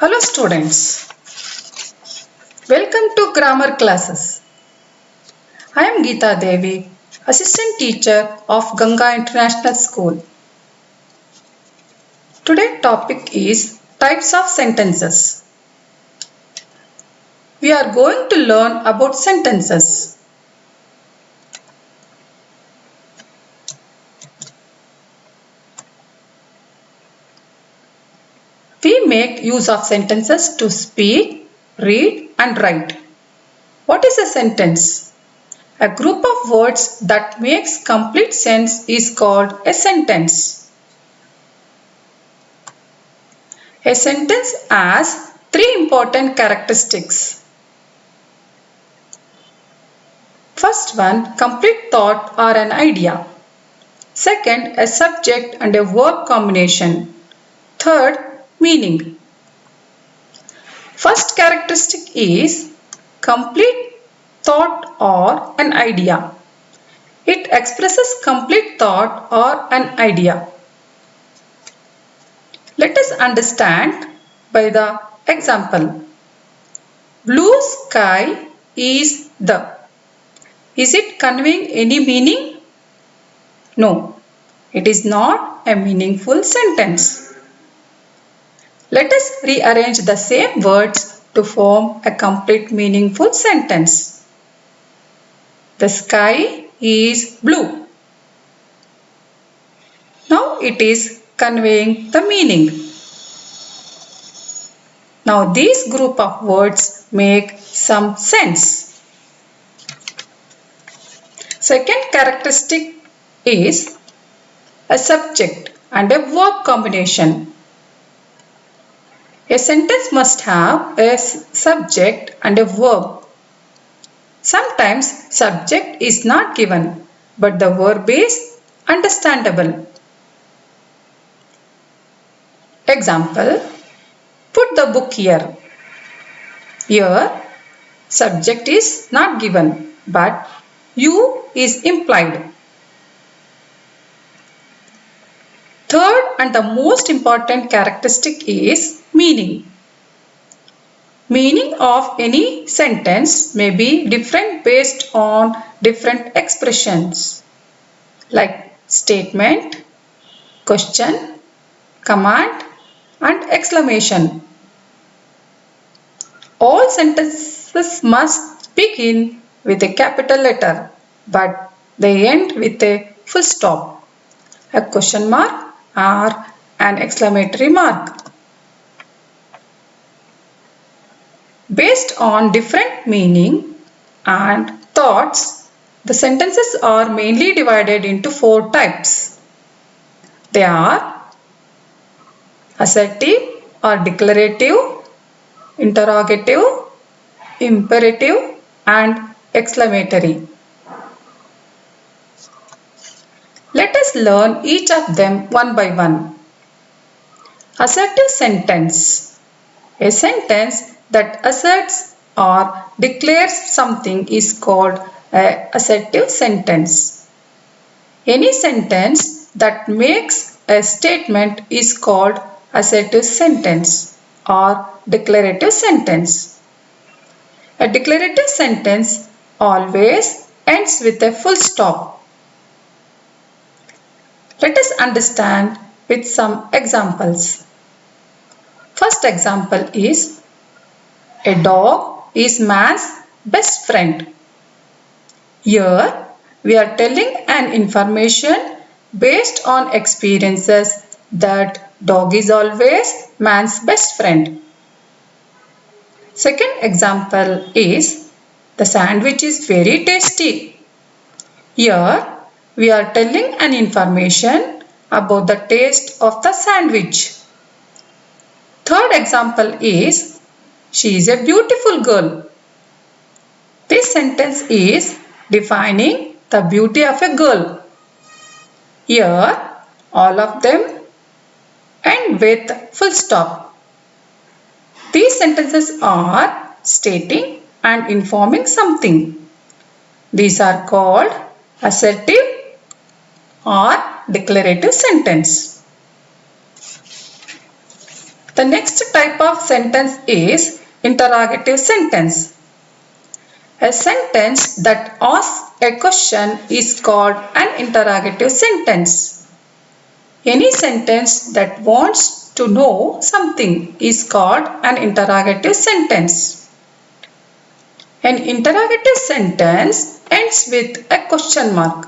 Hello students, welcome to grammar classes. I am Geeta Devi, assistant teacher of Ganga International School. Today's topic is types of sentences. We are going to learn about sentences. We make use of sentences to speak, read and write. What is a sentence? A group of words that makes complete sense is called a sentence. A sentence has three important characteristics. First one, complete thought or an idea. Second, a subject and a verb combination. Third, meaning. First characteristic is complete thought or an idea. It expresses complete thought or an idea. Let us understand by the example. Blue sky is the. Is it conveying any meaning? No, it is not a meaningful sentence. Let us rearrange the same words to form a complete meaningful sentence. The sky is blue. Now it is conveying the meaning. Now these group of words make some sense. Second characteristic is a subject and a verb combination. A sentence must have a subject and a verb. Sometimes subject is not given, but the verb is understandable. Example, put the book here. Here, subject is not given, but you is implied. Third and the most important characteristic is meaning. Meaning of any sentence may be different based on different expressions like statement, question, command and exclamation. All sentences must begin with a capital letter, but they end with a full stop, a question mark or an exclamatory mark. Based on different meaning and thoughts, the sentences are mainly divided into four types. They are assertive or declarative, interrogative, imperative and exclamatory. Let us learn each of them one by one. Assertive sentence. A sentence that asserts or declares something is called an assertive sentence. Any sentence that makes a statement is called assertive sentence or declarative sentence. A declarative sentence always ends with a full stop. Let us understand with some examples. First example is, a dog is man's best friend. Here we are telling an information based on experiences that dog is always man's best friend. Second example is, the sandwich is very tasty. Here we are telling an information about the taste of the sandwich. Third example is, she is a beautiful girl. This sentence is defining the beauty of a girl. Here all of them end with full stop. These sentences are stating and informing something. These are called assertive or declarative sentence. The next type of sentence is interrogative sentence. A sentence that asks a question is called an interrogative sentence. Any sentence that wants to know something is called an interrogative sentence. An interrogative sentence ends with a question mark.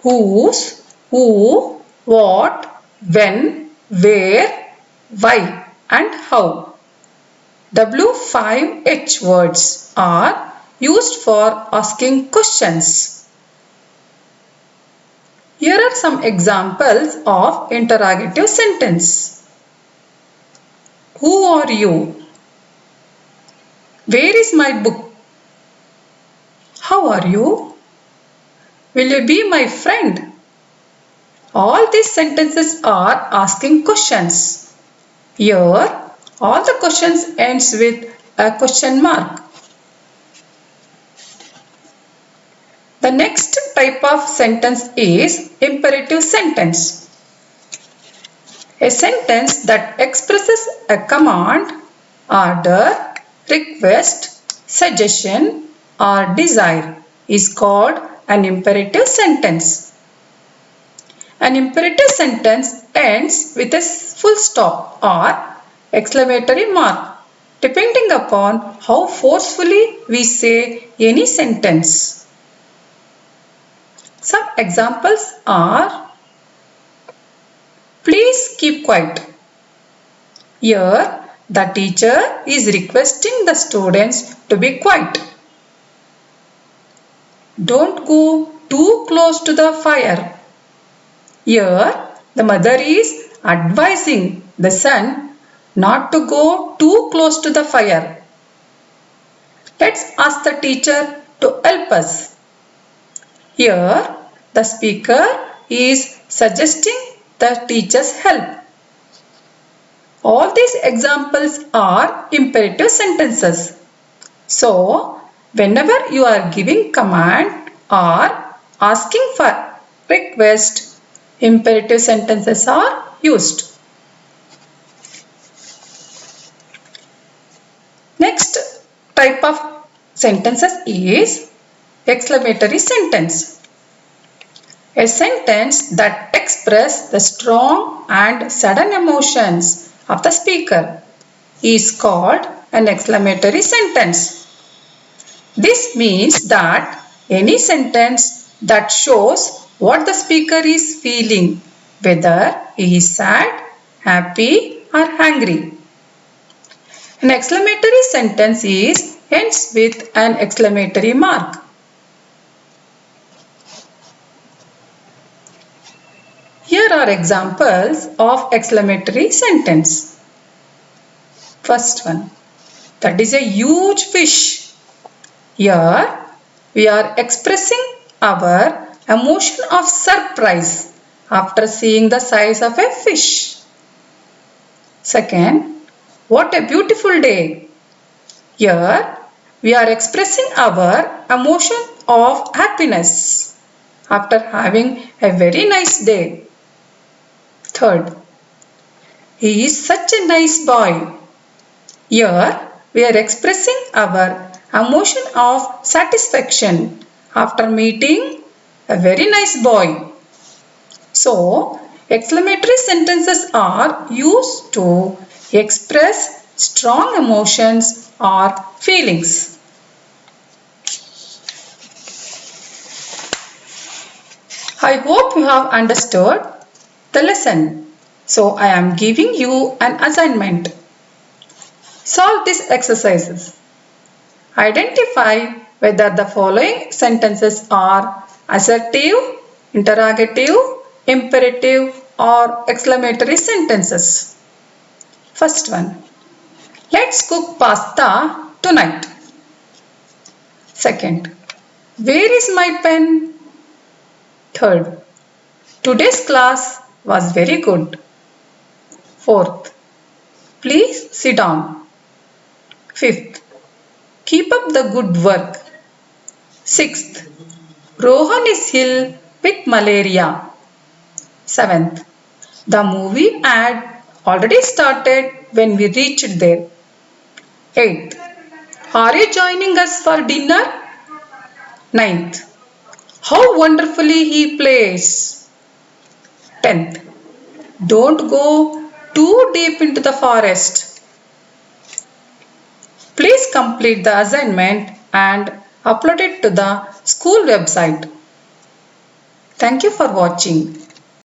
Whose, who, what, when, where, why and how. W5H words are used for asking questions. Here are some examples of interrogative sentence. Who are you? Where is my book? How are you? Will you be my friend? All these sentences are asking questions. Here, all the questions ends with a question mark. The next type of sentence is imperative sentence. A sentence that expresses a command, order, request, suggestion or desire is called an imperative sentence. An imperative sentence ends with a full stop or exclamatory mark depending upon how forcefully we say any sentence. Some examples are: please keep quiet. Here, the teacher is requesting the students to be quiet. Don't go too close to the fire. Here, the mother is advising the son not to go too close to the fire. Let's ask the teacher to help us. Here, the speaker is suggesting the teacher's help. All these examples are imperative sentences. So, whenever you are giving command or asking for request, imperative sentences are used. Next type of sentences is exclamatory sentence. A sentence that expresses the strong and sudden emotions of the speaker is called an exclamatory sentence. This means that any sentence that shows what the speaker is feeling, whether he is sad, happy or angry. An exclamatory sentence ends with an exclamatory mark. Here are examples of exclamatory sentence. First one, that is a huge fish. Here we are expressing our emotion of surprise after seeing the size of a fish. Second, what a beautiful day. Here we are expressing our emotion of happiness after having a very nice day. Third, he is such a nice boy. Here we are expressing our emotion of satisfaction after meeting a very nice boy. So, exclamatory sentences are used to express strong emotions or feelings. I hope you have understood the lesson. So, I am giving you an assignment. Solve these exercises. Identify whether the following sentences are assertive, interrogative, imperative or exclamatory sentences. First one, let's cook pasta tonight. Second, where is my pen? Third, today's class was very good. Fourth, please sit down. Fifth, keep up the good work. Sixth, Rohan is ill with malaria. Seventh, the movie ad already started when we reached there. 8th. Are you joining us for dinner? 9th. How wonderfully he plays. 10th. Don't go too deep into the forest. Please complete the assignment and upload it to the school website. Thank you for watching.